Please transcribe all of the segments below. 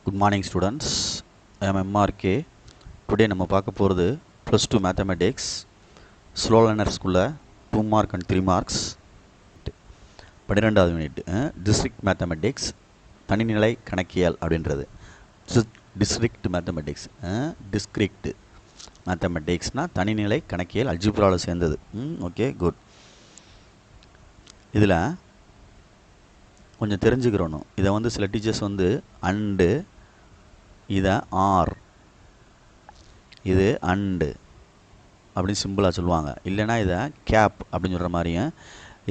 Good morning students. I am MRK. Today நம்ம பார்க்க போகிறது +2 மேத்தமெட்டிக்ஸ் ஸ்லோ லேர்னர் ஸ்கூலில் 2 மார்க் அண்ட் 3 மார்க்ஸ் 12வது யூனிட் டிஸ்ட்ரிக்ட் மேத்தமெட்டிக்ஸ் தனிநிலை கணக்கியல் அப்படின்றது. டிஸ்ட்ரிக்ட் மேத்தமெட்டிக்ஸ் டிஸ்ட்ரிக்ட் மேத்தமெட்டிக்ஸ்னால் தனிநிலை கணக்கியல் அல்ஜிப்ராவில் சேர்ந்தது. Okay good. இதில் கொஞ்சம் தெரிஞ்சுக்கிறணும். இதை வந்து சில டீச்சர்ஸ் வந்து அண்டு, இதை ஆர், இது அண்டு அப்படின்னு சிம்பிளாக சொல்லுவாங்க. இல்லைனா இதை கேப் அப்படின்னு சொல்கிற மாதிரியும்,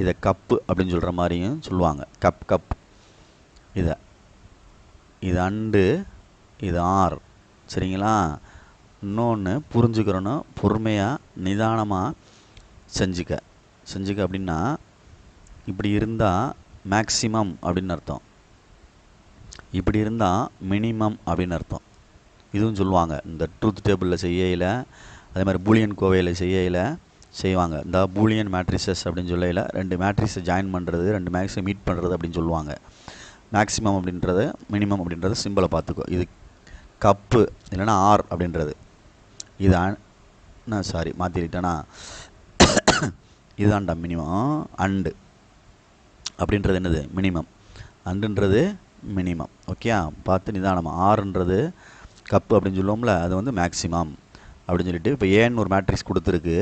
இதை கப்பு அப்படின்னு சொல்கிற மாதிரியும் சொல்லுவாங்க. கப் இது அண்டு, இது ஆர். சரிங்களா? இன்னொன்று புரிஞ்சுக்கிறணும், பொறுமையாக நிதானமாக செஞ்சுக்க அப்படின்னா இப்படி இருந்தால் மேக்ஸிமம் அப்படின்னு அர்த்தம், இப்படி இருந்தால் மினிமம் அப்படின்னு அர்த்தம். இதுவும் சொல்லுவாங்க. இந்த ட்ரூத் டேபிளில் செய்யல, அதே மாதிரி பூலியன் கோவையில் செய்வாங்க. இந்த பூலியன் மேட்ரிசஸ் அப்படின்னு சொல்லையில் 2 மேட்ரிக்ஸை ஜாயின் பண்ணுறது, 2 மேட்ரிக்ஸை மீட் பண்ணுறது அப்படின்னு சொல்லுவாங்க. மேக்ஸிமம் அப்படின்றது, மினிமம் அப்படின்றது சிம்பிளை பார்த்துக்கோ. இது கப்பு இல்லைன்னா ஆர் அப்படின்றது. இது சாரி மாற்றிட்டேன்னா இதுதான்டா மினிமம். அண்டு அப்படின்றது என்னது? மினிமம். அண்டுன்றது மினிமம். ஓகே, பார்த்து நிதானமாக. ஆறுன்றது கப்பு அப்படின்னு சொல்லுவோம்ல, அது வந்து மேக்ஸிமம் அப்படின்னு சொல்லிட்டு, இப்போ ஏன்னு ஒரு மேட்ரிக்ஸ் கொடுத்துருக்கு,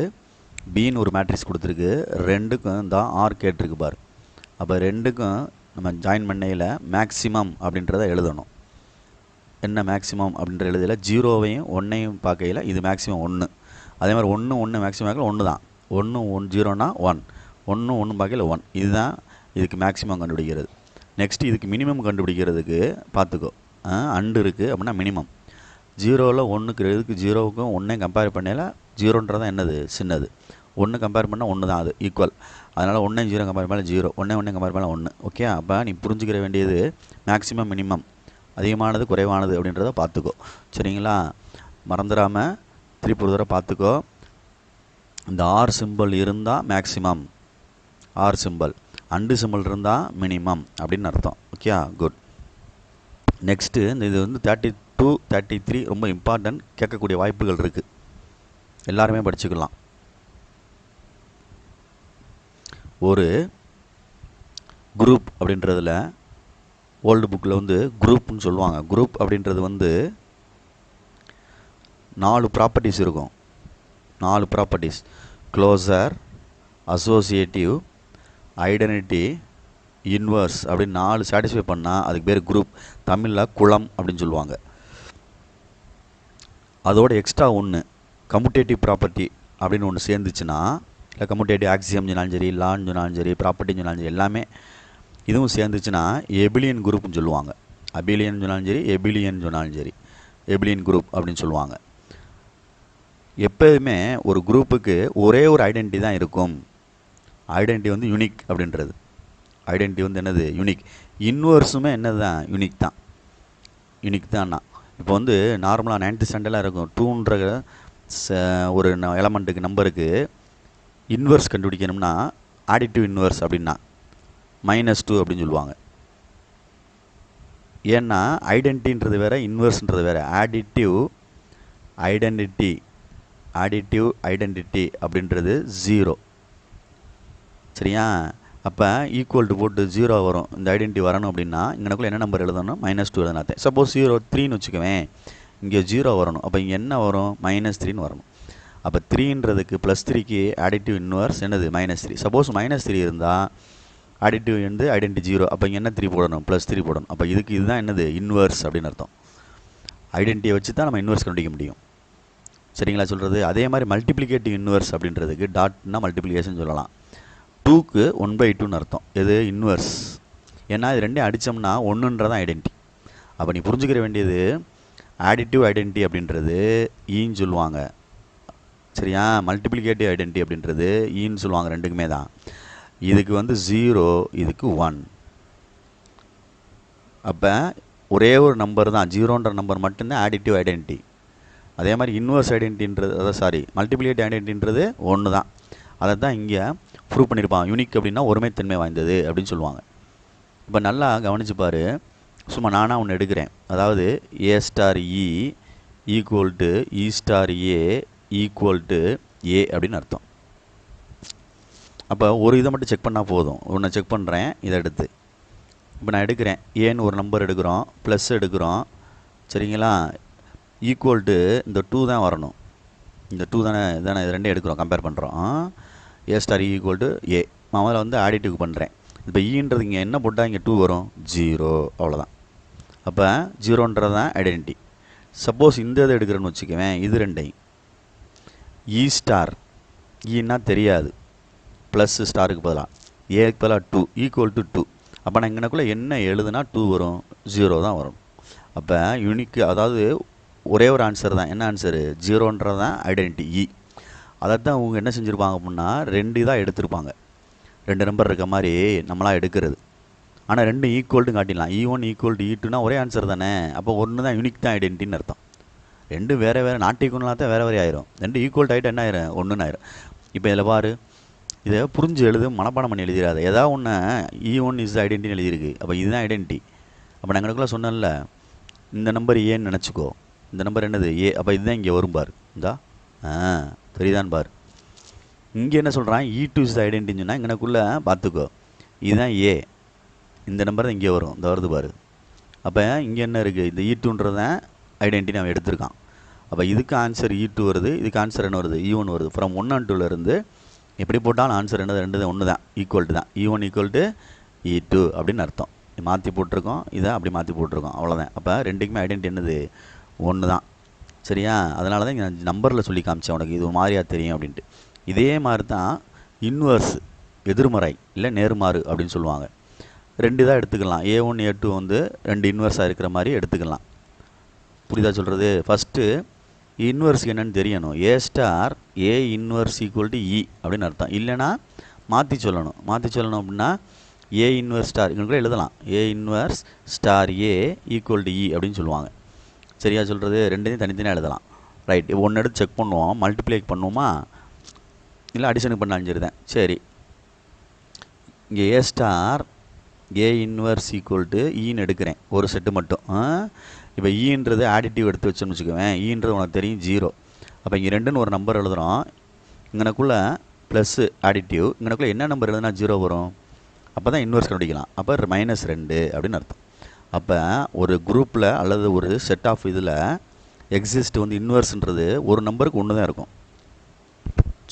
பின்னு ஒரு மேட்ரிக்ஸ் கொடுத்துருக்கு, 2க்கும் தான் ஆர் கேட்டிருக்கு பார். அப்போ 2க்கும் நம்ம ஜாயின் பண்ணையில் மேக்ஸிமம் அப்படின்றத எழுதணும். என்ன மேக்ஸிமம் அப்படின்ற எழுதியில் 0வையும் 1ஐயும் பார்க்கையில் இது மேக்ஸிமம் 1. அதே மாதிரி 1 மேக்ஸிமம் பார்க்கல 1 தான். 1 0னா 1, 1 பார்க்கையில் 1. இதுதான் இதுக்கு மேக்ஸிமம் கண்டுபிடிக்கிறது. நெக்ஸ்ட்டு இதுக்கு மினிமம் கண்டுபிடிக்கிறதுக்கு பார்த்துக்கோ. அண்டு இருக்குது அப்படின்னா மினிமம். 0ல் 1க்கு இதுக்கு 0க்கும் 1ஐயும் கம்பேர் பண்ணையில் 0ன்றதான் என்னது? சின்னது. 1 கம்பேர் பண்ணால் 1 தான், அது ஈக்குவல். அதனால் 1ஐயும் 0 கம்பேர் பண்ணால் 0, 1ஐயும் கம்பேர் பண்ணால் 1. ஓகே, அப்போ நீ புரிஞ்சுக்கிற வேண்டியது மேக்ஸிமம் மினிமம், அதிகமானது குறைவானது அப்படின்றத பார்த்துக்கோ. சரிங்களா? மறந்துடாமல் திருப்பி ஒரு தடவை பார்த்துக்கோ. இந்த ஆர் சிம்பிள் இருந்தால் maximum, R simple. And simple இருந்தால் மினிமம் அப்படின்னு அர்த்தம். Okay good. நெக்ஸ்ட்டு இது வந்து 32, 33 ரொம்ப இம்பார்ட்டன்ட், கேட்கக்கூடிய வாய்ப்புகள் இருக்குது. எல்லாருமே படிச்சுக்கலாம். ஒரு குரூப் அப்படின்றதுல ஓல்டு புக்கில் வந்து குரூப்னு சொல்லுவாங்க. குரூப் அப்படின்றது வந்து 4 ப்ராப்பர்ட்டிஸ் இருக்கும். 4 properties: closure, associative, identity, inverse அப்படின்னு 4 சாட்டிஸ்ஃபை பண்ணால் அதுக்கு பேர் குரூப். தமிழில் குளம் அப்படின்னு சொல்லுவாங்க. அதோட எக்ஸ்ட்ரா ஒன்று கம்யூட்டேட்டிவ் ப்ராப்பர்ட்டி அப்படின்னு ஒன்று சேர்ந்துச்சுன்னா, இல்லை கம்யூட்டேட்டிவ் ஆக்சியம் சொன்னாலும் சரி, லான்னு சொன்னாலும் சரி, ப்ராப்பர்ட்டின்னு சொன்னாலும் சரி, எல்லாமே இதுவும் சேர்ந்துச்சுன்னா எபிலியன் குரூப்னு சொல்லுவாங்க. அபிலியன் சொன்னாலும் சரி, எபிலியன் சொன்னாலும் சரி, எபிலியன் குரூப் அப்படின்னு சொல்லுவாங்க. எப்போதுமே ஒரு குரூப்புக்கு ஒரே ஒரு ஐடென்டிட்டி தான் இருக்கும். ஐடென்டிட்டி வந்து யூனிக் அப்படின்றது. ஐடென்டிட்டி வந்து என்னது? யூனிக். இன்வர்ஸுமே என்னது தான்? யூனிக் தான். யூனிக் தான்னா இப்போ வந்து நார்மலாக 9th ஸ்டாண்டர்டில் இருக்கும். 2ன்ற ஒரு எலமெண்ட்டுக்கு நம்பருக்கு இன்வர்ஸ் கண்டுபிடிக்கணும்னா ஆடிட்டிவ் இன்வர்ஸ் அப்படின்னா -2 அப்படின்னு சொல்லுவாங்க. ஏன்னா ஐடென்டின்றது வேறு, இன்வர்ஸ்ன்றது வேறு. ஆடிட்டிவ் ஐடென்டிட்டி அப்படின்றது 0. சரியா? அப்போ ஈக்குவல் டு போட்டு 0 வரும். இந்த ஐடென்டிட்டி வரணும் அப்படின்னா இங்கனக்குள்ளே என்ன நம்பர் எழுதணும்? -2 எழுதினாத்தேன். சப்போஸ் 0 வச்சுக்குவேன், இங்கே 0 வரணும். அப்போ இங்கே என்ன வரும்? -3 வரணும். அப்போ 3ன்றதுக்கு +3க்கு ஆடிட்டிவ் இன்வர்ஸ் என்னது? -3. சப்போஸ் -3 இருந்தால் ஆடிட்டிவ் வந்து ஐடென்டிட்டி 0. அப்போ இங்கே என்ன 3 போடணும்? +3 போடணும். அப்போ இதுதான் என்னது? இன்வர்ஸ் அப்படின்னு அர்த்தம். ஐடென்டிட்டியை வச்சு தான் நம்ம இன்வர்ஸ் கண்டுபிடிக்க முடியும். சரிங்களா சொல்கிறது? அதே மாதிரி மல்டிப்ளிகேட்டிவ் இன்வர்ஸ் அப்படின்றதுக்கு டாட்னா மல்டிப்ளிகேஷன் சொல்லலாம். 2க்கு 1/2ன்னு அர்த்தம். எது? இன்வர்ஸ். ஏன்னா இது ரெண்டையும் அடித்தோம்னா 1ன்றதான் ஐடென்டிட்டி. அப்போ நீ புரிஞ்சுக்கிற வேண்டியது ஆடிட்டிவ் ஐடென்டிட்டி அப்படின்றது ஈன்னு சொல்லுவாங்க. சரியா? மல்டிப்ளிகேட்டிவ் ஐடென்டிட்டி அப்படின்றது ஈன்னு சொல்லுவாங்க. 2க்குமே தான். இதுக்கு வந்து 0, இதுக்கு 1. அப்போ ஒரே ஒரு நம்பர் தான், 0ன்ற நம்பர் மட்டும்தான் ஆடிட்டிவ் ஐடென்டிட்டி. அதே மாதிரி இன்வர்ஸ் ஐடென்டிட்டின்றது, மல்டிப்ளிகேட்டிவ் ஐடென்டிட்டின்றது 1 தான். அதை தான் இங்கே ப்ரூவ் பண்ணியிருப்பான். யூனிக் அப்படின்னா ஒருமைத்தன்மை வாய்ந்தது அப்படின்னு சொல்லுவாங்க. இப்போ நல்லா கவனிச்சு பாரு. சும்மா நானாக ஒன்று எடுக்கிறேன். அதாவது A star e equal to e star A equal to A அப்படின்னு அர்த்தம். அப்போ ஒரு இதை மட்டும் செக் பண்ணால் போதும். ஒன்று செக் பண்ணுறேன், இதை எடுத்து இப்போ நான் எடுக்கிறேன். ஏன்னு ஒரு நம்பர் எடுக்கிறோம், ப்ளஸ் எடுக்கிறோம், சரிங்களா? ஈக்குவல் டு இந்த 2 தான் வரணும். இந்த 2 தானே இது ரெண்டே எடுக்கிறோம், கம்பேர் பண்ணுறோம். ஏ ஸ்டார் ஈக்குவல் டு ஏ. முதல்ல வந்து ஆடிட்டிவ் பண்ணுறேன். இப்போ ஈன்றது இங்கே என்ன போட்டால் இங்கே 2 வரும், 0, அவ்வளோதான். அப்போ 0ன்றது தான் ஐடென்டிட்டி. சப்போஸ் இந்த இதை எடுக்கிறேன்னு வச்சுக்குவேன், இது ரெண்டையும் இ ஸ்டார், ஈன்னா தெரியாது, ப்ளஸ் ஸ்டாருக்கு பதிலாக ஏக்கு பதிலாக 2 ஈக்குவல் டு 2. அப்போ நான் இங்கனக்குள்ளே என்ன எழுதுனா 2 வரும், 0 தான் வரும். அப்போ யூனிக், அதாவது ஒரே ஒரு ஆன்சர் தான். என்ன ஆன்சரு? 0ன்றது தான் ஐடென்டிட்டி இ. அதை தான் அவங்க என்ன செஞ்சுருப்பாங்க அப்படின்னா 2 தான் எடுத்திருப்பாங்க. 2 நம்பர் இருக்க மாதிரி நம்மளாம் எடுக்கிறது. ஆனால் 2 ஈக்குவல்ட்டு காட்டிடலாம். E1 ஈக்குவல் டு E2னா ஒரே ஆன்சர் தானே. அப்போ ஒன்று தான் யூனிக் தான் ஐடென்டிட்டின்னு அர்த்தம். 2 வேறு வேறு நாட் ஈக்குவல்னா தான் வேறு வேறு ஆயிரும். 2 ஈக்குவல் ஆகிட்டு என்ன ஆயிரும், 1ன்னு ஆயிரும். இப்போ இதில் பாரு, இதை புரிஞ்சு எழுது, மனப்பாடம் பண்ணி எழுதிடாது. ஏதாவது ஒன்று E1 இஸ் ஐடென்டிட்டின்னு எழுதியிருக்கு. அப்போ இதுதான் ஐடென்டிட்டி. அப்போ நான் எங்களுக்குள்ள சொன்னேன்ல, இந்த நம்பர் ஏன்னு நினச்சிக்கோ, இந்த நம்பர் என்னது ஏ. அப்போ இதுதான் இங்கே வரும் பார். இந்தா தெரியுதான் பார். இங்கே என்ன சொல்கிறான், E2 இஸ் ஐடென்டிட்டின்னு சொன்னால் இங்கனக்குள்ளே பார்த்துக்கோ, இதுதான் ஏ. இந்த நம்பர் தான் இங்கே வரும், இந்த வருது பாரு. அப்போ இங்கே என்ன இருக்குது, இந்த E2ன்றது தான் ஐடென்டிட்டி அவன் எடுத்திருக்கான். அப்போ இதுக்கு ஆன்சர் E2 வருது, இதுக்கு ஆன்சர் என்ன வருது, E1 வருது. ஃப்ரம் 1 and 2லேருந்து எப்படி போட்டாலும் ஆன்சர் என்னது, ரெண்டு ஒன்று தான், ஈக்குவல்ட்டு தான். E1 ஈக்குவல் டு E2 அப்படின்னு அர்த்தம். மாற்றி போட்டிருக்கோம், இதை அப்படி மாற்றி போட்டிருக்கோம், அவ்வளோதான். அப்போ ரெண்டுக்குமே ஐடென்டிட்டி என்னது, ஒன்று தான். சரியா? அதனால தான் இங்கே நம்பரில் சொல்லி காமிச்சேன் உனக்கு, இது மாதிரியாக தெரியும் அப்படின்ட்டு. இதே மாதிரி தான் இன்வர்ஸ், எதிர்மறை இல்லை நேர்மாறு அப்படின்னு சொல்லுவாங்க. 2 தான் எடுத்துக்கலாம். A1 A2 வந்து 2 இன்வர்ஸாக இருக்கிற மாதிரி எடுத்துக்கலாம். புரியுதா சொல்கிறது? ஃபஸ்ட்டு இன்வர்ஸ் என்னன்னு தெரியணும். A star A inverse equal to e அப்படின்னு அர்த்தம். இல்லைனா மாற்றி சொல்லணும். மாற்றி சொல்லணும் அப்படின்னா ஏ இன்வர்ஸ் ஸ்டார் இங்கே எழுதலாம். A inverse star A equal to e அப்படின்னு சொல்லுவாங்க. சரியா சொல்கிறது? ரெண்டையும் தனித்தனியாக எழுதலாம். ரைட். ஒன்று எடுத்து செக் பண்ணுவோம், மல்டிப்ளை பண்ணுவோமா இல்லை அடிஷனுக்கு பண்ணாலும் சரி தான். சரி, இங்கே A star A inverse equal to ஈன்னு எடுக்கிறேன், ஒரு செட்டு மட்டும். இப்போ ஈன்றது ஆடிட்டிவ் எடுத்து வச்சோன்னு வச்சுக்குவேன். ஈன்றது உனக்கு தெரியும் 0. அப்போ இங்கே 2ன்னு ஒரு நம்பர் எழுதுகிறோம். இங்கனக்குள்ளே ப்ளஸ்ஸு ஆடிட்டிவ், இங்கனக்குள்ளே என்ன நம்பர் எழுதுனா 0 வரும். அப்போ தான் இன்வர்ஸ் கண்டுபிடிக்கலாம். அப்போ -2 அப்படின்னு அர்த்தம். அப்போ ஒரு குரூப்பில் அல்லது ஒரு செட் ஆஃப் இதில் எக்ஸிஸ்ட் வந்து இன்வர்ஸ்ன்றது ஒரு நம்பருக்கு 1 தான் இருக்கும்.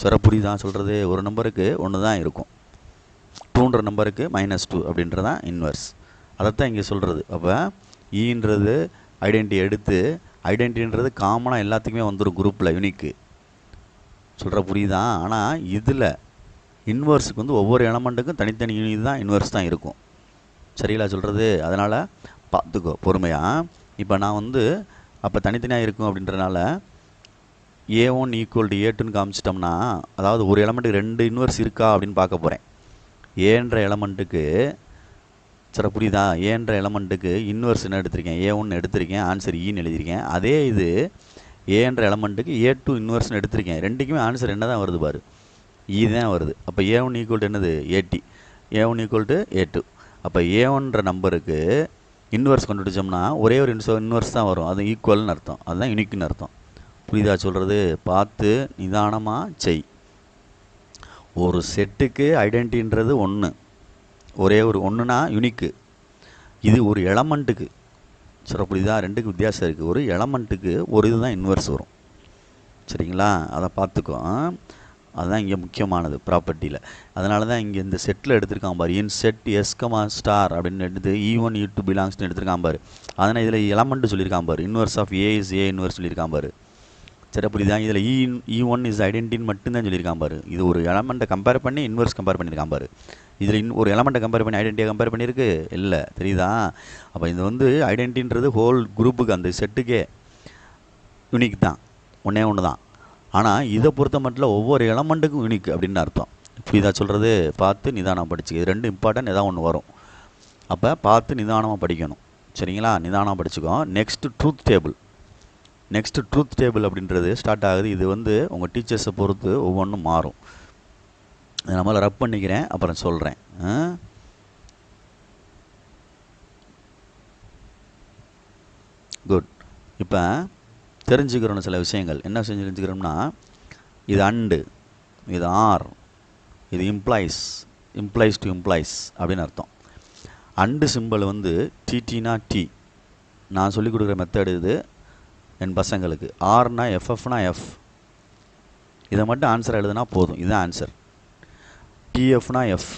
சரி, புரியுதா சொல்கிறது? ஒரு நம்பருக்கு 1 தான் இருக்கும். 2ன்ற நம்பருக்கு -2 அப்படின்றது தான் இன்வர்ஸ். அதைத்தான் இங்கே சொல்கிறது. அப்போ ஈன்றது ஐடென்டிட்டி எடுத்து, ஐடென்டிட்டின்றது காமனாக எல்லாத்துக்குமே வந்துடும் குரூப்பில், யூனிக்கு. சொல்கிற புரியுதா? ஆனால் இதில் இன்வர்ஸுக்கு வந்து ஒவ்வொரு எலமெண்ட்டுக்கும் தனித்தனி யூனிட் தான் இன்வர்ஸ் தான் இருக்கும். சரிங்களா சொல்கிறது? அதனால் பார்த்துக்கோ பொறுமையாக. இப்போ நான் வந்து அப்போ தனித்தனியாக இருக்கும் அப்படின்றனால A1 ஈக்குவல் டு A2ன்னு காமிச்சிட்டோம்னா, அதாவது ஒரு எலமெண்ட்டுக்கு 2 இன்வர்ஸ் இருக்கா அப்படின்னு பார்க்க போகிறேன். ஏன்ற எலமெண்ட்டுக்கு, சரி புரியுதா, ஏன்ற எலமெண்ட்டுக்கு இன்வர்ஸ் என்ன எடுத்திருக்கேன், A1 எடுத்திருக்கேன், ஆன்சர் ஈன்னு எழுதியிருக்கேன். அதே இது ஏன்ற எலமெண்ட்டுக்கு A2 இன்வர்ஸ்னு எடுத்திருக்கேன். ரெண்டுக்குமே ஆன்சர் என்ன தான் வருது பாரு, இ தான் வருது. அப்போ A1 ஈக்குவல் டு என்னது, AT. A1 equal to A2. அப்போ A1ன்ற நம்பருக்கு இன்வர்ஸ் கண்டுபிடிச்சோம்னா ஒரே ஒரு இன்வர்ஸ் தான் வரும். அது ஈக்குவல்னு அர்த்தம். அதுதான் யூனிக்னு அர்த்தம். புரியுதா சொல்கிறது? பார்த்து நிதானமாக செய். ஒரு செட்டுக்கு ஐடென்டின்றது 1, ஒரே ஒரு 1னா யூனிக்கு. இது ஒரு எலமெண்ட்டுக்கு, சரி புரியுதா, ரெண்டுக்கு வித்தியாசம் இருக்குது. ஒரு எலமெண்ட்டுக்கு ஒரு இதுதான் இன்வர்ஸ் வரும். சரிங்களா? அதை பார்த்துக்கோ. அதுதான் இங்கே முக்கியமானது ப்ராப்பர்ட்டியில். அதனால தான் இங்கே இந்த செட்டில் எடுத்திருக்கான் பாரு, in set S comma star அப்படின்னு எடுத்து E1 E2 பிலாங்ஸ்னு எடுத்திருக்கான் பாரு. அதனால் இதில் எலமெண்ட்டு சொல்லியிருக்கான் பாரு, inverse of A is A inverse சொல்லியிருக்கான் பாரு. சரி புரியுதா? இதில் E1 இஸ் ஐடென்டிட்டின்னு மட்டும்தான் சொல்லியிருக்கான் பாரு. இது ஒரு எலமெண்ட்டை கம்பேர் பண்ணி இன்வர்ஸ் கம்பேர் பண்ணியிருக்கான் பாரு. இதில் ஒரு எலமெண்ட்டை கம்பேர் பண்ணி ஐடென்டிட்டியை கம்பேர் பண்ணியிருக்கு இல்லை, தெரியுதா? அப்போ இது வந்து ஐடென்டின்றது ஹோல் குரூப்புக்கு, அந்த செட்டுக்கே யூனிக் தான், ஒன்று தான். ஆனால் இதை பொறுத்த மட்டும் ஒவ்வொரு எலமெண்ட்டுக்கும் யூனிக் அப்படின்னு அர்த்தம். புரியுதா சொல்கிறது? பார்த்து நிதானம் படிச்சு. இது 2 இம்பார்ட்டன்ட், ஏதாவது ஒன்று வரும். அப்போ பார்த்து நிதானமாக படிக்கணும். சரிங்களா? நிதானமாக படிச்சுக்கோ. நெக்ஸ்ட்டு ட்ரூத் டேபிள் அப்படின்றது ஸ்டார்ட் ஆகுது. இது வந்து உங்கள் டீச்சர்ஸை பொறுத்து ஒவ்வொன்றும் மாறும். இதை நம்மளை ரப் பண்ணிக்கிறேன், அப்புறம் சொல்கிறேன். குட். இப்போ தெரிஞ்சுக்கிறோம் சில விஷயங்கள். என்ன தெரிஞ்சுக்கிறோம்னா, இது அண்டு, இது ஆர், இது இம்ப்ளைஸ் டு இம்ப்ளைஸ் அப்படின்னு அர்த்தம். அண்டு சிம்பிள் வந்து டிடினா டி, நான் சொல்லிக் கொடுக்குற மெத்தடு இது என் பசங்களுக்கு. ஆர்னா எஃப்எஃப்னா எஃப், இதை மட்டும் ஆன்சர் எழுதுனா போதும். இதுதான் ஆன்சர். டிஎஃப்னா எஃப்,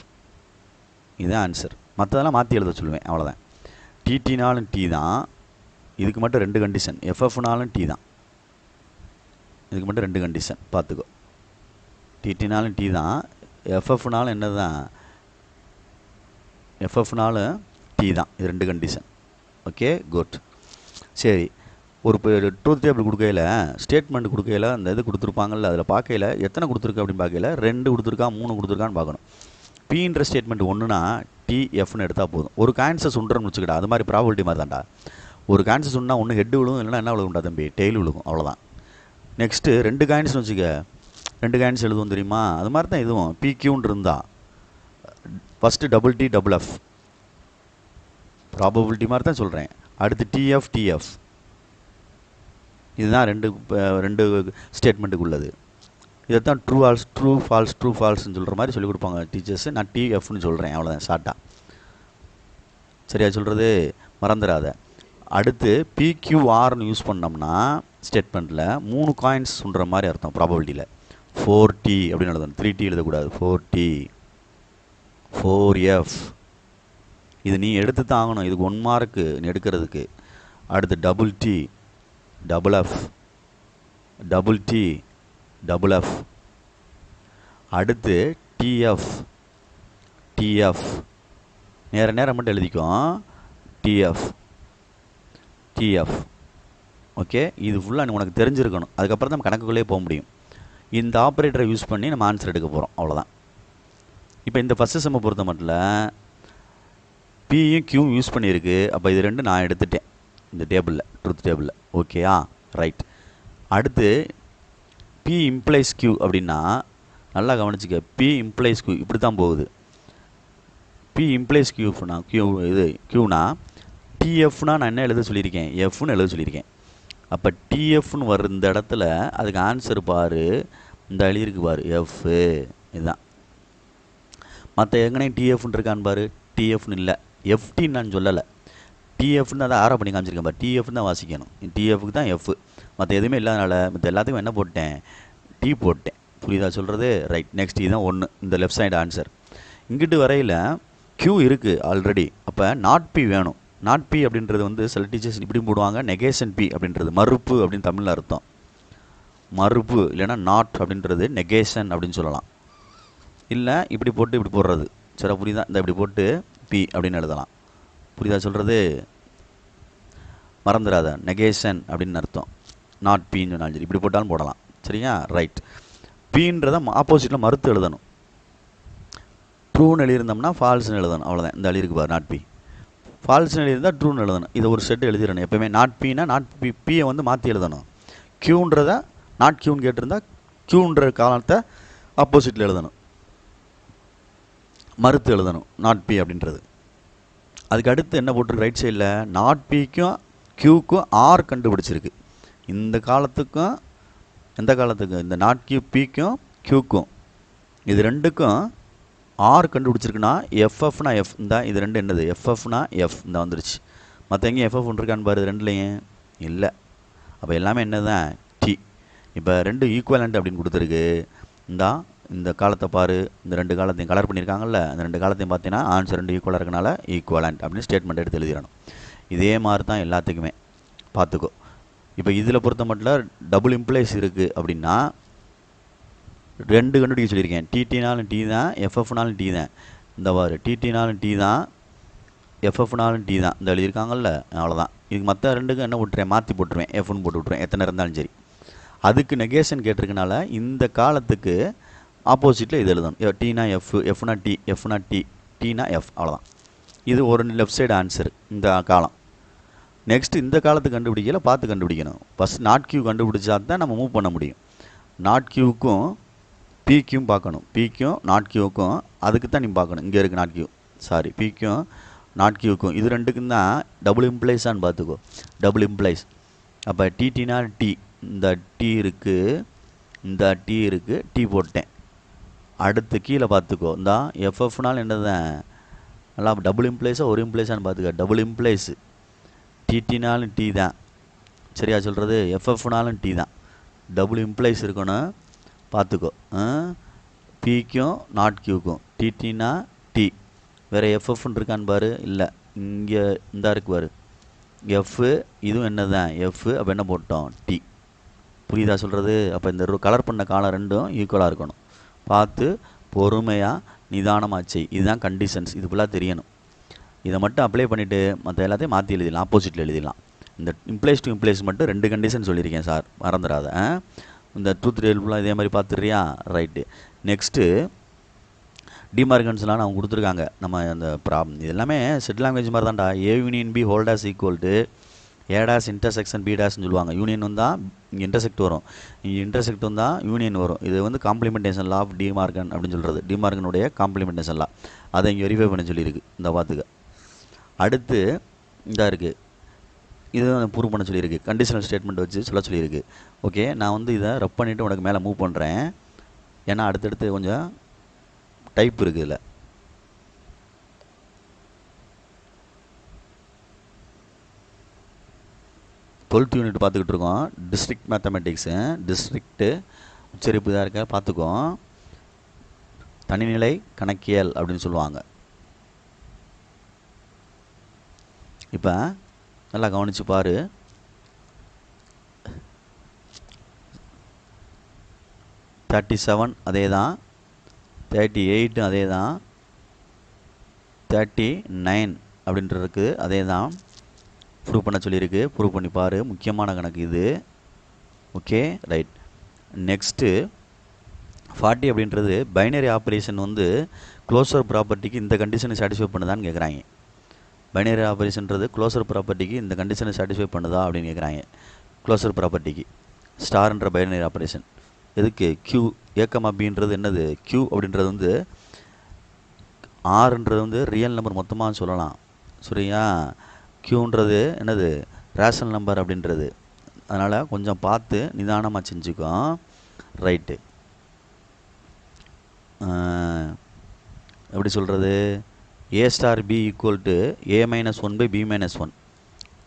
இதுதான் ஆன்சர். மற்றதெல்லாம் மாற்றி எழுத சொல்லுவேன், அவ்வளோதான். டிடினாலும் டி தான், இதுக்கு மட்டும் 2 கண்டிஷன். எஃப்எஃப்னாலும் டி தான், இதுக்கு மட்டும் 2 கண்டிஷன் பார்த்துக்கோ. டிடினாலும் டி தான், எஃப்எஃப்னாலும் என்ன தான், எஃப்எஃப்னாலும் டி தான். இது 2 கண்டிஷன். Okay, good. சரி, ஒரு ட்ரூத் டேபிள் கொடுக்கையில், ஸ்டேட்மெண்ட் கொடுக்கையில் அந்த இது கொடுத்துருப்பாங்கல்ல, அதில் பார்க்கையில் எத்தனை கொடுத்துருக்கு அப்படின்னு பார்க்கையில் 2 கொடுத்துருக்கா 3 கொடுத்துருக்கான்னு பார்க்கணும். பீன்ற ஸ்டேட்மெண்ட் ஒன்றுனா டிஎஃப்னு எடுத்தால் போதும். ஒரு கான்சஸ் உண்டுன்னு வச்சுக்கிட்டா, அது மாதிரி ப்ராபபிலிட்டி மாதிரி தான்டா. ஒரு கான்சஸ் உண்டுனா ஒன்று ஹெட் விழுகும், இல்லைனா என்ன விழுகும்டா தம்பி, டெய்ல் விழுகும், அவ்வளோதான். நெக்ஸ்ட்டு 2 காயின்ஸ்னு வச்சுக்க, 2 காயின்ஸ் எழுதுவோம் தெரியுமா, அது மாதிரி தான் இதுவும். பிக்யூன்னு இருந்தால் first double T double F, probability மாதிரி தான் சொல்கிறேன். அடுத்து டிஎஃப், இதுதான் 2 ஸ்டேட்மெண்ட்டுக்கு உள்ளது. இதை தான் ட்ரூ ஃபால்ஸ்ன்னு சொல்கிற மாதிரி சொல்லிக் கொடுப்பாங்க டீச்சர்ஸு. நான் டிஎஃப்னு சொல்கிறேன், அவ்வளோதான், ஷார்ட்டாக. சரியா சொல்கிறது, மறந்துடாத. அடுத்து பிக்யூஆர்னு யூஸ் பண்ணோம்னா ஸ்டேட்மெண்ட்டில் 3 காயின்ஸ் சொல்கிற மாதிரி அர்த்தம். ப்ராபபிலிட்டியில் 4T அப்படின்னு எழுதணும், 3T எழுதக்கூடாது. 4T, 4F, இது நீ எடுத்து தான் ஆகணும். இதுக்கு 1 மார்க்கு நீ எடுக்கிறதுக்கு. அடுத்து double T double F, double T double F. அடுத்து டிஎஃப், நேரம் மட்டும் எழுதிக்கும். டிஎஃப். ஓகே, இது ஃபுல்லாக உனக்கு தெரிஞ்சிருக்கணும். அதுக்கப்புறம் தான் நம்ம கணக்குக்குள்ளே போக முடியும். இந்த ஆப்ரேட்டரை யூஸ் பண்ணி நம்ம ஆன்சர் எடுக்க போகிறோம், அவ்வளோதான். இப்போ இந்த ஃபஸ்ட்டு செம்மை பொறுத்த மட்டும் பியும் கியூவும் யூஸ் பண்ணியிருக்கு. அப்போ இது 2 நான் எடுத்துட்டேன் இந்த டேபிளில், ட்ரூத் டேபிளில். ஓகேயா, ரைட். அடுத்து பி இம்ப்ளைஸ் கியூ அப்படின்னா நல்லா கவனிச்சிக்க. பி இம்ப்ளைஸ் கியூ இப்படி தான் போகுது. பி இம்ப்ளைஸ் கியூனா கியூனா டிஎஃப்னா நான் என்ன எழுத சொல்லியிருக்கேன், எஃப்னு எழுத சொல்லியிருக்கேன். அப்போ டிஎஃப்னு வர இந்த இடத்துல அதுக்கு ஆன்சர் பாரு, இந்த எழுதிருக்கு பாரு, எஃப். இதுதான். மற்ற எங்கனே டிஎஃப்னு இருக்கான்னு பாரு, டிஎஃப்னு இல்லை, எஃப்டின்னு நான் சொல்லலை. டிஎஃப்னு தான் ஆரோ பண்ணி காமிச்சிருக்கேன் பாரு, டிஎஃப்னு தான் வாசிக்கணும். டிஎஃப்க்கு தான் எஃப், மற்ற எதுவுமே இல்லாதனால மற்ற எல்லாத்துக்கும் என்ன போட்டேன், டி போட்டேன். புரியுதா சொல்கிறது, ரைட். நெக்ஸ்ட் இதுதான் 1, இந்த லெஃப்ட் சைடு ஆன்சர். இங்கிட்டு வரையில் கியூ இருக்குது ஆல்ரெடி. அப்போ நாட் பி வேணும். நாட் பி அப்படின்றது வந்து சில டீச்சர்ஸ் இப்படி போடுவாங்க, நெகேஷன் பி அப்படின்றது மறுப்பு அப்படின்னு தமிழில் அர்த்தம். மறுப்பு இல்லைன்னா நாட் அப்படின்றது நெகேஷன் அப்படின்னு சொல்லலாம். இல்லை இப்படி போட்டு இப்படி போடுறது. சரி, புரியுதா, இந்த இப்படி போட்டு பி அப்படின்னு எழுதலாம். புரியுதா சொல்கிறது, மறந்துடாத. நெகேஷன் அப்படின்னு அர்த்தம், நாட் பின்னு சொன்னாலும் சரி, இப்படி போட்டாலும் போடலாம். சரியா, ரைட். பின்றதை ஆப்போசிட்டில் மறுத்து எழுதணும். ட்ரூன்னு எழுதியிருந்தோம்னா ஃபால்ஸ்னு எழுதணும், அவ்வளோதான். இந்த எழுதிருக்கு பாரு, நாட் பி. ஃபால்ஸ்னு எழுதியிருந்தால் ட்ரூன்னு எழுதணும். இதை ஒரு செட் எழுதிடணும் எப்போவுமே. நாட் பின்னா நாட் பி, பியை வந்து மாற்றி எழுதணும். கியூன்றதை நாட் கியூன்னு கேட்டிருந்தா கியூன்ற காலத்தை ஆப்போசிட்டில் எழுதணும், மறுத்து எழுதணும் நாட் பி அப்படின்றது. அதுக்கு அடுத்து என்ன போட்டிருக்கு ரைட் சைடில், நாட் பிக்கும் கியூக்கும் ஆர் கண்டுபிடிச்சிருக்கு. இந்த காலத்துக்கும் எந்த காலத்துக்கும், இந்த நாட் கியூ பிக்கும் கியூக்கும் இது 2க்கும் ஆர் கண்டுபிடிச்சிருக்குன்னா எஃப்எஃப்னா எஃப். இந்த இது 2 என்னது, எஃப்எஃப்னா எஃப். இந்த வந்துருச்சு. மற்ற எங்கேயும் எஃப்எஃப் இருக்கான்னு பாரு, 2லையும் இல்லை. அப்போ எல்லாமே என்ன தான், டி. இப்போ 2 ஈக்குவலண்ட் அப்படின்னு கொடுத்துருக்கு. இந்த காலத்தை பாரு, இந்த 2 காலத்தையும் கலர் பண்ணியிருக்காங்கல்ல, அந்த 2 காலத்தையும் பார்த்தீங்கன்னா ஆன்சர் 2 ஈக்குவலாக இருக்கனால ஈக்குவலண்ட் அப்படின்னு ஸ்டேட்மெண்ட் எடுத்து எழுதிடணும். இதே மாதிரி தான் எல்லாத்துக்குமே, பார்த்துக்கோ. இப்போ இதில் பொறுத்த மட்டும் டபுள் இம்ப்ளைஸ் இருக்குது அப்படின்னா 2 கண்டுபிடிக்க சொல்லியிருக்கேன். டிடினாலும் டி தான், எஃப்எஃப்னாலும் டி தான். இந்த பாரு, டிடினாலும் டி தான், எஃப்எஃப்னாலும் டி தான். இந்த எழுதியிருக்காங்கல்ல, அவ்வளோதான். இதுக்கு மற்ற 2க்கும் என்ன போட்டுருவேன், மாற்றி போட்டுருவேன், எஃப்னு போட்டு விட்ருவேன், எத்தனை இருந்தாலும் சரி. அதுக்கு நெகேஷன் கேட்டிருக்கனால இந்த காலத்துக்கு ஆப்போசிட்டில் இது எழுதணும். டீனா எஃப், எஃப்னா டி, எஃப்னா டி, டீனா எஃப், அவ்வளோதான். இது ஒரு லெஃப்ட் சைடு ஆன்சர், இந்த காலம். நெக்ஸ்ட் இந்த காலத்துக்கு கண்டுபிடிக்கல, பார்த்து கண்டுபிடிக்கணும். ஃபஸ்ட் நாட் கியூ கண்டுபிடிச்சா தான் நம்ம மூவ் பண்ண முடியும். நாட் கியூக்கும் பிக்கும் பார்க்கணும், பிக்கும் நாட் கியூக்கும் அதுக்கு தான் நீ பார்க்கணும். இங்கே இருக்குது நாட் கியூ, சாரி, பிக்கும் நாட் கியூக்கும் இது ரெண்டுக்கும் தான் டபுள் இம்ப்ளைஸான்னு பார்த்துக்கோ. Double implies. அப்போ டிடினா டி, இந்த டி இருக்குது, இந்த டி இருக்குது, டி போட்டேன். அடுத்து கீழே பார்த்துக்கோ, இந்த எஃப்எஃப்னால் என்னதான் நல்லா டபுள் இம்ப்ளைஸாக ஒரு இம்ப்ளைஸான்னு பார்த்துக்கோ. டபுள் இம்ப்ளைஸு. டிடினாலும் டி தான், சரியா சொல்கிறது? எஃப்எஃப்னாலும் டி தான். டபுள் இம்ப்ளைஸ் இருக்கணும், பார்த்துக்கோ. பிக்கும் நாட் கியூக்கும். டிடினா டி. வேறு எஃப்எஃப்னு இருக்கான்னு பாரு. இல்லை, இங்கே இந்த இருக்கு பாரு எஃப்பு, இதுவும் என்ன தான் எஃப்பு. அப்போ என்ன போட்டோம்? டி. புரியுதா சொல்கிறது? அப்போ இந்த கலர் பண்ண காலம் ரெண்டும் ஈக்குவலாக இருக்கணும். பார்த்து பொறுமையாக நிதானமாக செய். இதுதான் கண்டிஷன்ஸ். இது ஃபுல்லாக தெரியணும். இதை மட்டும் அப்ளை பண்ணிவிட்டு மற்ற எல்லாத்தையும் மாற்றி எழுதிடலாம், ஆப்போசிட்டில் எழுதிடலாம். இந்த இம்ப்ளைஸ் டு இம்ப்ளைஸ் மட்டும் 2 கண்டிஷன் சொல்லியிருக்கேன் சார், மறந்துடாத. இந்த ட்ரூத் ரியல் ஃபுல்லாக இதே மாதிரி பார்த்துறியா? ரைட்டு. நெக்ஸ்ட்டு டிமார்கன்ஸ்லாம் அவங்க கொடுத்துருக்காங்க. நம்ம அந்த இது எல்லாமே செட் லாங்குவேஜ் மாதிரி தான்டா. A union B whole dash equal to A dash intersection B டேஸ்ன்னு சொல்லுவாங்க. யூனியன் வந்தால் இங்கே இன்டர்செக்ட் வரும், இங்கே இன்டர்செக்ட் வந்தால் யூனியன் வரும். இது வந்து காம்ப்ளிமெண்டேஷன் லா ஆஃப் டிமார்கன் அப்படின்னு சொல்கிறது. டிமார்கனுடைய காம்ப்ளிமெண்டேஷன் லா. அதை இங்கே வெரிஃபை பண்ண சொல்லியிருக்கு. இந்த பார்த்துக்க. அடுத்து இதாக இருக்குது, இது ப்ரூவ் பண்ண சொல்லியிருக்கு. கண்டிஷனல் ஸ்டேட்மெண்ட் வச்சு சொல்ல சொல்லியிருக்கு. ஓகே, நான் வந்து இதை ரப் பண்ணிவிட்டு உனக்கு மேலே மூவ் பண்ணுறேன். ஏன்னா அடுத்தடுத்து கொஞ்சம் டைப் இருக்குது இதில். டுவெல்த் யூனிட் பார்த்துக்கிட்டு இருக்கோம். District mathematics. டிஸ்ட்ரிக்ட்டு உச்சரிப்பு இதாக இருக்க பார்த்துக்கோ. தனிநிலை கணக்கியல் அப்படின்னு சொல்லுவாங்க. இப்போ நல்லா கவனித்து பாரு. 37 அதே தான், 38 அதே தான், 39 அப்படின்றதுக்கு அதே தான். ப்ரூவ் பண்ண சொல்லியிருக்கு. ப்ரூவ் பண்ணி பாரு. முக்கியமான கணக்கு இது. Okay, right. நெக்ஸ்ட்டு 40 அப்படின்றது பைனரி ஆப்ரேஷன் வந்து க்ளோசர் ப்ராப்பர்ட்டிக்கு இந்த கண்டிஷனை சாட்டிஸ்ஃபை பண்ணுதான்னு கேட்குறாங்க. பைனரி ஆப்ரேஷன்றது க்ளோசர் ப்ராப்பர்ட்டிக்கு இந்த கண்டிஷனை சாட்டிஸ்ஃபை பண்ணுதா அப்படின்னு கேட்குறாங்க. க்ளோசர் ப்ராப்பர்ட்டிக்கு ஸ்டார்ன்ற பைனரி ஆப்ரேஷன் எதுக்கு? கியூ ஏக்கமா பின்றது என்னது? கியூ அப்படின்றது வந்து ஆறுன்றது வந்து ரியல் நம்பர் மொத்தமாக சொல்லலாம், சரியா? கியூன்றது என்னது? ரேஷனல் நம்பர் அப்படின்றது. அதனால் கொஞ்சம் பார்த்து நிதானமாக செஞ்சுக்கோ. ரைட்டு. எப்படி சொல்கிறது? A star B equal to A minus 1 by B minus 1,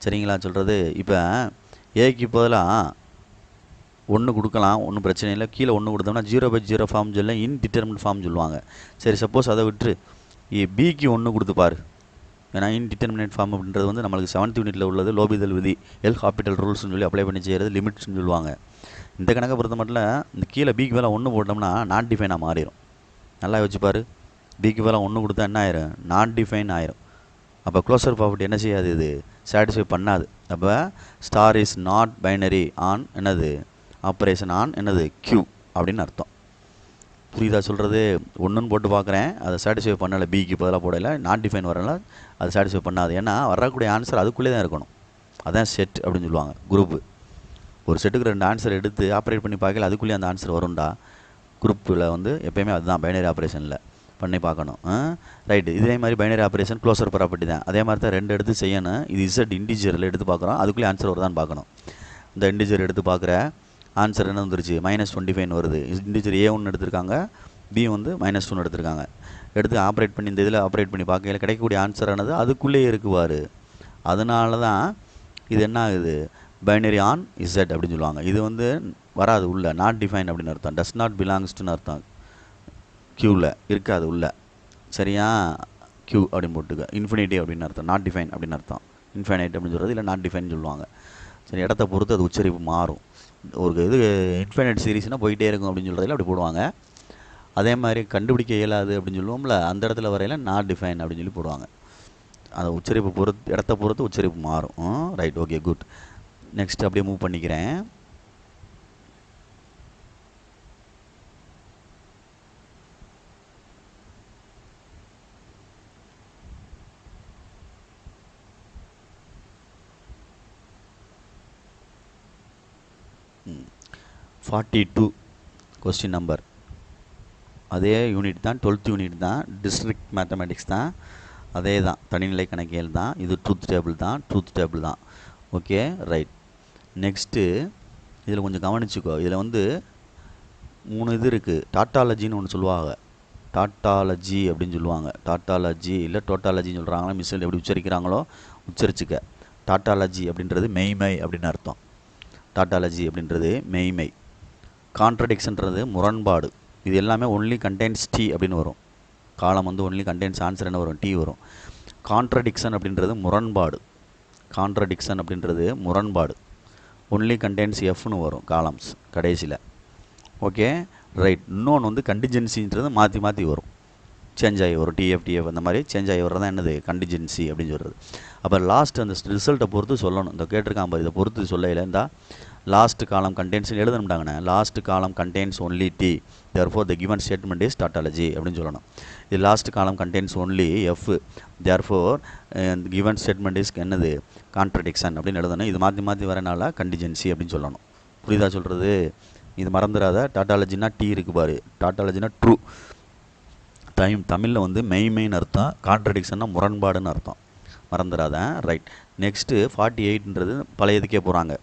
சரிங்களா சொல்கிறது? இப்போ ஏக்கு பதிலாக 1 கொடுக்கலாம், ஒன்றும் பிரச்சனை இல்லை. கீழே 1 கொடுத்தோம்னா 0/0 ஃபார்ம் சொல்ல இன்டிட்டர்மினட் ஃபார்ம் சொல்லுவாங்க. சரி, சப்போஸ் அதை விட்டு பிக்கு 1 கொடுத்துப்பார். ஏன்னா இன்டிட்டர்மினேட் ஃபார்ம் அப்படின்றது வந்து நம்மளுக்கு 7th யூனிட்டில் உள்ளது. லோபிதல் விதி, எல் ஹாபிட்டல் ரூல்ஸ்னு சொல்லி அப்ளை பண்ணி செய்கிறது லிமிட்ஸ்னு சொல்லுவாங்க. இந்த கணக்கை பொறுத்த மட்டும் இந்த கீழே பிக்கு மேலே 1 போட்டோம்னா நாட் டிஃபைனாக மாறிடும். நல்லா யோசிச்சுப்பார். பிக்கு மேலே 1 கொடுத்தா என்ன ஆயிரும்? நாட் டிஃபைன் ஆயிரும். அப்போ க்ளோசர் ப்ராப்பர்ட்டி என்ன செய்யாது? இது சாட்டிஸ்ஃபை பண்ணாது. அப்போ star is not binary on என்னது? ஆப்ரேஷன் ஆன் என்னது? கியூ அப்படின்னு அர்த்தம். புரியுதா சொல்கிறது? 1ன்னு போட்டு பார்க்குறேன், அதை சாட்டிஸ்ஃபை பண்ணலை. பிக்கு பதிலாக போடலை, நாட் டிஃபைன் வரல, அதை சாட்டிஸ்ஃபை பண்ணாது. ஏன்னா வரக்கூடிய ஆன்சர் அதுக்குள்ளே தான் இருக்கணும். அதான் செட் அப்படின்னு சொல்லுவாங்க. குரூப்பு ஒரு செட்டுக்கு 2 ஆன்சர் எடுத்து ஆப்ரேட் பண்ணி பார்க்கல, அதுக்குள்ளேயே அந்த ஆன்சர் வரும்டா. குரூப்பில் வந்து எப்போயுமே அதுதான் பைனரி ஆப்ரேஷனில் பண்ணி பார்க்கணும். ரைட்டு. இதே மாதிரி பைனரி ஆப்ரேஷன் க்ளோசர் ப்ராப்பர்ட்டி தான். அதே மாதிரி தான் 2 எடுத்து செய்யணும். இது இசட் இன்டிஜரில் எடுத்து பார்க்குறோம், அதுக்குள்ளே ஆன்சர் வருதான்னு பார்க்கணும். இந்த இன்டிஜர் எடுத்து பார்க்குற ஆன்சர் என்ன வந்துருச்சு? -25 வருது. இன்டிஜர் A1 எடுத்திருக்காங்க, B வந்து -1 எடுத்திருக்காங்க. எடுத்து ஆப்ரேட் பண்ணி இந்த இதில் ஆப்ரேட் பண்ணி பார்க்கையில் கிடைக்கக்கூடிய ஆன்சரானது அதுக்குள்ளேயே இருக்குவார். அதனால தான் இது என்ன ஆகுது? பைனரி ஆன் இசட் அப்படின்னு சொல்லுவாங்க. இது வந்து வராது உள்ள, நாட் டிஃபைன் அப்படின்னு அர்த்தம். டஸ் நாட் பிலாங்ஸ்டுன்னு அர்த்தம். க்யூவில் இருக்காது உள்ள, சரியா? க்யூ அப்படின்னு போட்டுக்க. இன்ஃபினிட்டி அப்படின்னு அர்த்தம். நாட் டிஃபைன் அப்படின்னு அர்த்தம். இன்ஃபைனைட் அப்படின்னு சொல்கிறது, இல்லை நாட் டிஃபைன் சொல்லுவாங்க. சரி, இடத்த பொறுத்து அது உச்சரிப்பு மாறும். ஒரு இது இன்ஃபைனைட் சீரீஸ்னால் போயிட்டே இருக்கும் அப்படின்னு சொல்கிறதில்ல அப்படி போடுவாங்க. அதே மாதிரி கண்டுபிடிக்க இயலாது அப்படின்னு சொல்லுவோம்ல, அந்த இடத்துல வரையில் நாட் டிஃபைன் அப்படின்னு சொல்லி போடுவாங்க. அந்த உச்சரிப்பு பொறுத்து, இடத்த பொறுத்து உச்சரிப்பு மாறும். Right, okay, good. நெக்ஸ்ட் அப்படியே மூவ் பண்ணிக்கிறேன். ம் 42 கொஸ்டின் நம்பர். அதே யூனிட் தான், 12th யூனிட் தான், டிஸ்ட்ரிக்ட் மேத்தமெட்டிக்ஸ் தான். அதே தான், தனிநிலை கணக்கியல் தான். இது ட்ரூத் டேபிள் தான். Okay, right. நெக்ஸ்ட்டு இதில் கொஞ்சம் கவனிச்சுக்கோ. இதில் வந்து 3 இது இருக்குது. டாட்டாலஜின்னு ஒன்று சொல்லுவாங்க. டாட்டாலஜி அப்படின்னு சொல்லுவாங்க. டாட்டாலஜி இல்லை டோட்டாலஜின்னு சொல்கிறாங்களா, மிஸ்ஸில் எப்படி உச்சரிக்கிறாங்களோ உச்சரிச்சுக்க. டாட்டாலஜி அப்படின்றது மெய்மை அப்படின்னு அர்த்தம். டாட்டாலஜி அப்படின்றது மெய்மை. கான்ட்ரடிக்ஷன்றது முரண்பாடு. இது எல்லாமே ஒன்லி கண்டெயின்ஸ் டி அப்படின்னு வரும். காலம் வந்து ஒன்லி கண்டெயின்ஸ் ஆன்சர் என்ன வரும், டி வரும். கான்ட்ரடிக்ஷன் அப்படின்றது முரண்பாடு. கான்ட்ரடிக்ஷன் அப்படின்றது முரண்பாடு. ஒன்லி கண்டெயின்ஸ் எஃப்னு வரும் காலம்ஸ் கடைசியில். Okay, right. இன்னொன்று வந்து கண்டிஜென்சின்றது மாற்றி மாற்றி வரும், சேஞ்ச் ஆகி வரும். டிஎஃப் அந்த மாதிரி சேஞ்ச் ஆகி வர்றது தான் என்னது, கண்டிஜென்சி அப்படின்னு சொல்கிறது. அப்போ லாஸ்ட் அந்த ரிசல்ட்டை பொறுத்து சொல்லணும். இந்த கேட்டிருக்கான் பாரு, இதை பொறுத்து சொல்லையில் இருந்தால் லாஸ்ட் காலம் கண்டெயின்ஸ் எழுதணும்டாங்கண்ணே. Last column contains only T, therefore the given statement is tautology அப்படின்னு சொல்லணும். இது last column contains only F, therefore given statement is என்னது, கான்ட்ரடிக்ஷன் அப்படின்னு எழுதணும். இது மாற்றி மாற்றி வரனால கண்டிஜென்சி அப்படின்னு சொல்லணும். புரியுதா சொல்கிறது? இது மறந்துடாத. டாட்டாலஜினா டி இருக்கு பாரு, டாட்டாலஜினா ட்ரூ. தமிழில் வந்து மெய்மைன்னு அர்த்தம், கான்ட்ரடிக்ஷன்னா முரண்பாடுன்னு அர்த்தம், மறந்துடாத. ரைட். நெக்ஸ்ட்டு 48ன்றது பழையதுக்கே போகிறாங்க.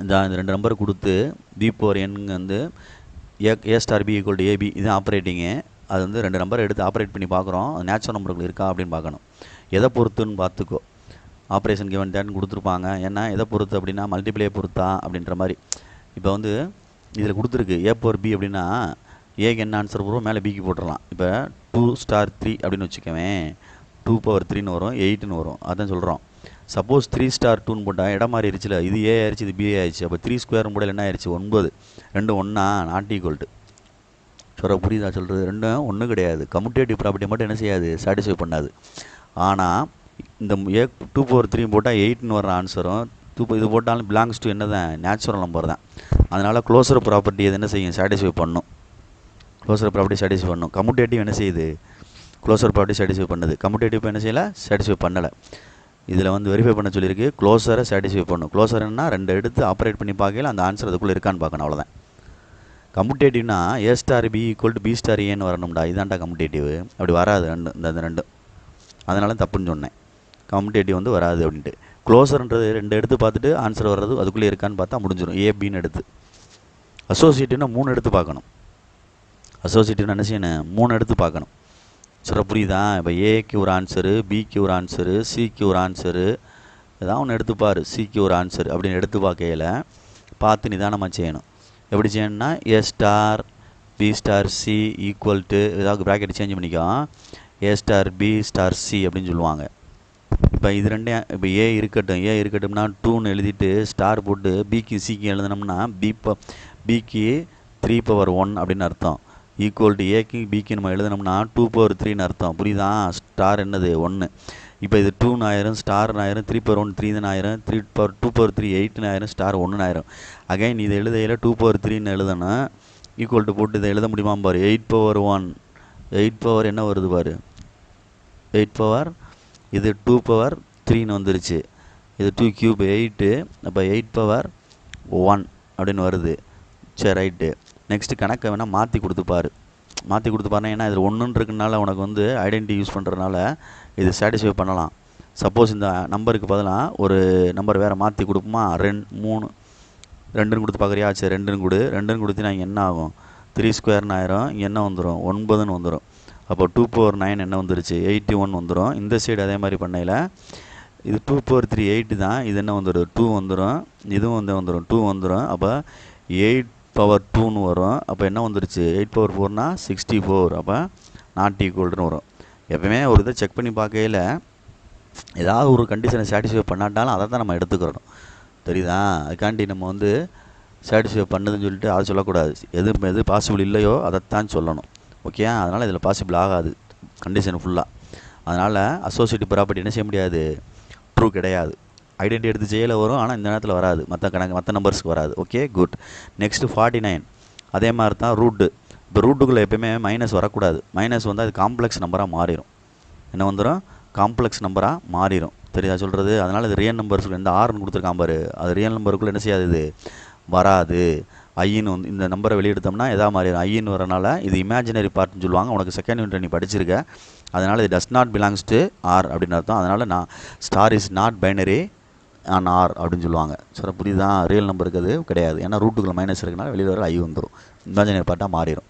இந்த 2 நம்பரை கொடுத்து பி போர் என் வந்து A star B equal to A B, இது ஆப்ரேட்டிங்கு. அது வந்து 2 நம்பரை எடுத்து ஆப்ரேட் பண்ணி பார்க்குறோம், நேச்சுரல் நம்பர்கள் இருக்கா அப்படின்னு பார்க்கணும். எதை பொறுத்துன்னு பார்த்துக்கோ. ஆப்ரேஷன் கிவன் தேட்னு கொடுத்துருப்பாங்க. ஏன்னா எதை பொறுத்து அப்படின்னா மல்டிப்ளே பொறுத்தா அப்படின்ற மாதிரி. இப்போ வந்து இதில் கொடுத்துருக்கு ஏ போர் பி அப்படின்னா ஏக்கு என்ன ஆன்சர் போடுவோம், மேலே பிக்கு போட்டுடலாம். இப்போ 2 ஸ்டார் 3 அப்படின்னு வச்சுக்கவேன், 2 பவர் 3ன்னு வரும், 8ன்னு வரும். அதான் சொல்கிறோம். சப்போஸ் 3 ஸ்டார் 2ன்னு போட்டால் இடம் மாறிடுச்சுல, இது ஏ ஆயிடுச்சு, இது பி ஆயிடுச்சு. அப்போ 3 ஸ்கொயர் போட என்ன ஆயிடுச்சு, 9. 2 ஒன்றா, நாட் ஈக்குவல் டு. சொல்கிற புரியுதா சொல்கிறது? 2 ஒன்று கிடையாது. கம்யூட்டேட்டிவ் ப்ராப்பர்ட்டி மட்டும் என்ன செய்யாது, சாட்டிஸ்ஃபை பண்ணாது. ஆனால் இந்த ஏ 2 பவர் 3 போட்டால் 8ன்னு வர ஆன்சரும், இது போட்டாலும் பிலாங்ஸ் டு என்ன தான், நேச்சுரல் நம்பர் தான். அதனால் க்ளோசர் ப்ராப்பர்ட்டி இது என்ன செய்யும், சாட்டிஸ்ஃபை பண்ணும். க்ளோசர் ப்ராப்பர்ட்டி சாட்டிஸ்ஃபை பண்ணும். கம்யூட்டேட்டிவ் என்ன செய்யுது, க்ளோசர் ப்ராப்பர்ட்டி சாட்டிஸ்ஃபை பண்ணுது. கம்யூட்டேட்டிவ் என்ன செய்யலை, சாட்டிஸ்ஃபை பண்ணலை. இதில் வந்து வெரிஃபை பண்ண சொல்லியிருக்கு, க்ளோசரை சாட்டிஸ்ஃபை பண்ணும். க்ளோசர்னா 2 எடுத்து ஆப்ரேட் பண்ணி பார்க்கல அந்த ஆன்சர் அதுக்குள்ளே இருக்கான்னு பார்க்கணும், அவ்வளோதான். கம்யூட்டேட்டிவ்னா A star B equal to B star ஏன்னு வரணும்டா, இதான்டா கம்யூட்டேட்டிவ். அப்படி வராது இந்த 2. அதனால தப்புன்னு சொன்னேன், கம்யூட்டேட்டிவ் வந்து வராது அப்படின்ட்டு. க்ளோசர்ன்றது 2 எடுத்து பார்த்துட்டு ஆன்சர் வர்றது அதுக்குள்ளே இருக்கான்னு பார்த்தா முடிஞ்சிடும், ஏபின்னு எடுத்து. அசோசியேட்டிவ்னா 3 எடுத்து பார்க்கணும். அசோசியேட்டிவ்னா என்ன செய்யணும், 3 எடுத்து பார்க்கணும். சொல்ல புரியுதா? இப்போ ஏக்கு ஒரு ஆன்சரு, பிக்கு ஒரு ஆன்சரு, சிக்கு ஒரு ஆன்சரு, ஏதாவது ஒன்று எடுத்துப்பார். சிக்கு ஒரு ஆன்சர் அப்படின்னு எடுத்து பார்க்கையில் பார்த்து நிதானமாக செய்யணும். எப்படி செய்யணும்னா A star B star C equal to, ஏதாவது ப்ராக்கெட் சேஞ்ச் பண்ணிக்கோ, A star B star C அப்படின்னு சொல்லுவாங்க. இப்போ இது ரெண்டையும் இப்போ ஏ இருக்கட்டும்னா 2ன்னு எழுதிட்டு ஸ்டார் போட்டு பிக்கு சிக்கு எழுதினோம்னா பிக்கு 3 பவர் 1 அப்படின்னு அர்த்தம். ஈக்குவல் டு ஏக்கு பிக்கு நம்ம எழுதினோம்னா 2 பவர் 3ன்னு அர்த்தம். புரியுதா? ஸ்டார் என்னது 1. இப்போ இது 2ன்னு ஆயிரும், ஸ்டார்னு ஆயிரும், 3 பவர் 1 3 தானே ஆயிரும், 2 பவர் 3 8ன்னு ஆயிரும், ஸ்டார் 1ன்னு ஆயிரும். அகைன் இதை எழுதையில் 2 பவர் 3ன்னு எழுதணும். ஈக்குவல் டு போட்டு இதை எழுத முடியுமா பாரு, 8 பவர் 1. 8 பவர் என்ன வருது பாரு, 8 பவர், இது 2 பவர் 3ன்னு வந்துருச்சு. இது 2 கியூப் 8, அப்போ 8 பவர் 1 அப்படின்னு வருது. சரி, ரைட்டு. நெக்ஸ்ட்டு கணக்கை வேணால் மாற்றி கொடுத்துப்பாரு. ஏன்னா இதில் 1ன்னு இருக்குனால உனக்கு வந்து ஐடென்டிட்டி யூஸ் பண்ணுறதுனால இது சாட்டிஸ்ஃபை பண்ணலாம். சப்போஸ் இந்த நம்பருக்கு பதிலாக ஒரு நம்பர் வேறு மாற்றி கொடுப்போமா, 2 3 2ன்னு கொடுத்து பார்க்குறியா? சரி, 2ன்னு கொடுத்தினா இங்கே என்ன ஆகும், 3 ஸ்கொயர்னு ஆயிரும். இங்கே என்ன வந்துடும், 9ன்னு வந்துடும். அப்போ 2 பவர் 9 என்ன வந்துருச்சு, 81 வந்துடும். இந்த சைடு அதே மாதிரி பண்ணையில் இது 2 பவர் 3 8 தான். இது என்ன வந்துடும், 2 வந்துடும். இதுவும் வந்து வந்துடும், 2 வந்துடும். அப்போ 8 பவர் 2ன்னு வரும். அப்போ என்ன வந்துருச்சு, 8 பவர் 4னா 64. அப்போ நாட் ஈக்குவல்னு வரும். எப்பவுமே ஒரு இதை செக் பண்ணி பார்க்கையில் ஏதாவது ஒரு கண்டிஷனை சாட்டிஸ்ஃபை பண்ணாட்டாலும் அதை தான் நம்ம எடுத்துக்கிறோம். தெரியுதா? அதுக்காண்டி நம்ம வந்து சாட்டிஸ்ஃபை பண்ணுதுன்னு சொல்லிட்டு அதை சொல்லக்கூடாது. எது பாசிபிள் இல்லையோ அதைத்தான் சொல்லணும். ஓகே, அதனால் இதில் பாசிபிள் ஆகாது கண்டிஷன் ஃபுல்லாக. அதனால் அசோசியேட்டிவ் ப்ராப்பர்ட்டி என்ன செய்ய முடியாது, ட்ரூ கிடையாது. ஐடென்டி எடுத்து செய்யல வரும், ஆனால் இந்த நேரத்தில் வராது, மற்ற நம்பர்ஸ்க்கு வராது. Okay, good. நெக்ஸ்ட்டு 49. அதே மாதிரி தான் ரூட்டு. இப்போ ரூட்டுக்குள்ளே எப்போயுமே மைனஸ் வரக்கூடாது. மைனஸ் வந்து அது காம்ப்ளெக்ஸ் நம்பராக மாறிடும். என்ன வந்துடும், காம்ப்ளெக்ஸ் நம்பராக மாறிடும். தெரியுதா சொல்கிறது? அதனால் இது ரியல் நம்பர்ஸுக்கு எந்த ஆறுன்னு கொடுத்துருக்கான் பாரு, அது ரியல் நம்பருக்குள்ளே என்ன செய்யாது, இது வராது. ஐன்னு வந்து இந்த நம்பரை வெளியெடுத்தோம்னா எதாவது மாறிடும். ஐன்னு வரனால இது இமேஜினரி பார்ட்னு சொல்லுவாங்க. உனக்கு செகண்ட் யூனிட் நீ படிச்சிருக்க, அதனால் இது does not belongs to R அப்படின்னு அர்த்தம். அதனால் நான் star is not binary on R அப்படின்னு சொல்லுவாங்க. சார் புரியுதான்? ரியல் நம்பருக்கு அது கிடையாது. ஏன்னா ரூட்டுக்குள்ள மைனஸ் இருக்குனால வெளியில் வர ஐ வந்துடும். இமேஜினரி பார்ட்டாக மாறிடும்.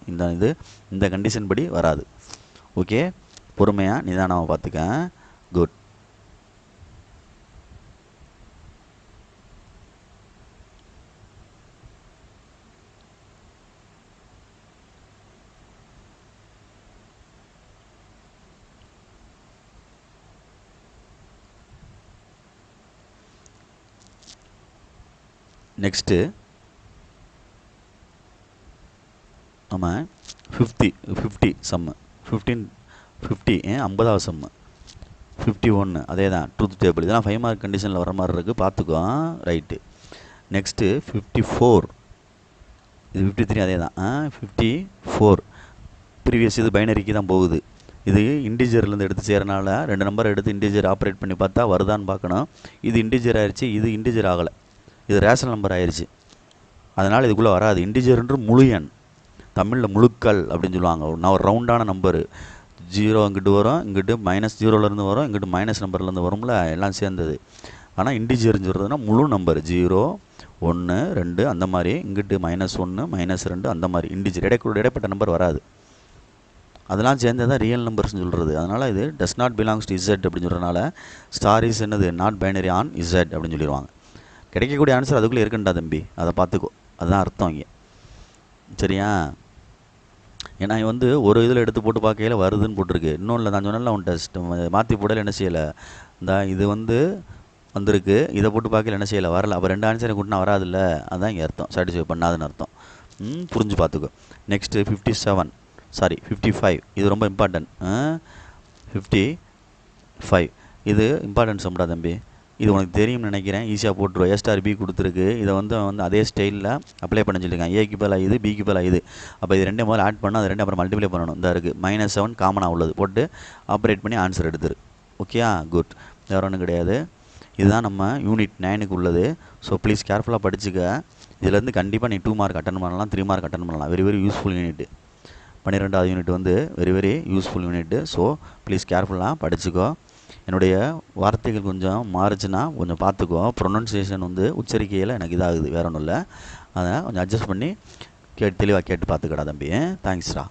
இந்த கண்டிஷன் படி வராது. ஓகே, பொறுமையாக நிதானமாக பார்த்துக்க. குட். நெக்ஸ்ட்டு நம்ம 50 சம்மு 50 50வது சம்மு 51 அதே தான் ட்ரூத் டேபிள். இதெல்லாம் 5 மார்க் கண்டிஷனில் வர மாதிரி இருக்குது, பார்த்துக்கோ. ரைட்டு. நெக்ஸ்ட்டு 54, இது 53 அதே தான். 54 ப்ரீவியஸ் இது பைனரிக்கு தான் போகுது. இது இன்டிஜர்லேருந்து எடுத்து செய்கிறனால 2 நம்பர் எடுத்து இன்டிஜர் ஆப்ரேட் பண்ணி பார்த்தா வருதான்னு பார்க்கணும். இது இன்டிஜர் ஆயிடுச்சு, இது இன்டிஜர் ஆகலை, இது ரேஷனல் நம்பர் ஆயிடுச்சு. அதனால் இதுக்குள்ளே வராது. இன்டிஜர்ன்ற முழு எண், தமிழில் முழுக்கள் அப்படின்னு சொல்லுவாங்க. ஒரு ரவுண்டான நம்பரு. 0 இங்கிட்டு வரும், இங்கிட்டு -0லேருந்து வரும், இங்கிட்டு மைனஸ் நம்பர்லேருந்து வரும்ல, எல்லாம் சேர்ந்தது. ஆனால் இன்டிஜர்னு சொல்கிறதுனா முழு நம்பர் 0 1 2 அந்த மாதிரி, இங்கிட்டு -1 -2 அந்த மாதிரி இன்டிஜர் இடைப்பட்ட நம்பர் வராது. அதெல்லாம் சேர்ந்தது தான் ரியல் நம்பர்ஸ்னு சொல்கிறது. அதனால் இது does not belongs to Z அப்படின்னு சொல்கிறனால ஸ்டார் இஸ் என்னது நாட் பைனரி ஆன் இசட் அப்படின்னு சொல்லிடுவாங்க. கிடைக்கக்கூடிய ஆன்சர் அதுக்குள்ளே இருக்குண்டா தம்பி, அதை பார்த்துக்கோ. அதுதான் அர்த்தம் இங்கே. சரியா? ஏன்னா வந்து ஒரு இதில் எடுத்து போட்டு பார்க்கையில் வருதுன்னு போட்டிருக்கு. இன்னொன்று நான் சொன்னல அவன் டெஸ்ட் மாற்றி போடல, என்ன செய்யலை, இந்த இது வந்து வந்திருக்கு, இதை போட்டு பார்க்கல என்ன செய்யலை, வரல. அப்போ 2 ஆன்சரை கூட்டினா வராதில்ல, அதுதான் இங்கே அர்த்தம், சாட்டிஸ்ஃபை பண்ணாதுன்னு அர்த்தம். புரிஞ்சு பார்த்துக்கோ. நெக்ஸ்ட்டு 55 இது ரொம்ப இம்பார்ட்டன்ட். 55 இது இம்பார்ட்டன்ட் சம்டா தம்பி. இது உனக்கு தெரியும்னு நினைக்கிறேன், ஈஸியாக போட்டுருவோம். A*B கொடுத்துருக்கு, இதை வந்து அதே ஸ்டைலில் அப்ளை பண்ண சொல்லியிருக்காங்க. ஏக்கு பதிலாக இது, பிக்கு பதிலாக இது. அப்போ இது 2 முதல்ல ஆட் பண்ணால் அது 2 அப்புறம் மல்டிப்ளை பண்ணணும். இந்த இருக்குது -7 காமனாக உள்ளது போட்டு ஆப்ரேட் பண்ணி ஆன்சர் எடுத்துரு. ஓகேயா? குட். வேறு ஒன்றும் கிடையாது. இதுதான் நம்ம யூனிட் 9க்கு உள்ளது. ஸோ ப்ளீஸ் கேர்ஃபுல்லாக படிச்சுக்க. இதுலேருந்து கண்டிப்பாக நீ 2 மார்க் அட்டன் பண்ணலாம், 3 மார்க் அட்டன் பண்ணலாம். Very very useful unit. 12வது யூனிட் வந்து very very useful unit. So please கேர்ஃபுல்லாக படிச்சுக்கோ. என்னுடைய வார்த்தைகள் கொஞ்சம் மாறுச்சுன்னா கொஞ்சம் பார்த்துக்கோ. ப்ரொனன்சியேஷன் வந்து உச்சரிக்கையில் எனக்கு இதாகுது, வேறு ஒன்றும் இல்லை. அதை கொஞ்சம் அட்ஜஸ்ட் பண்ணி தெளிவாக கேட்டு பார்த்துக்கடா தம்பி. தேங்க்ஸ்டா.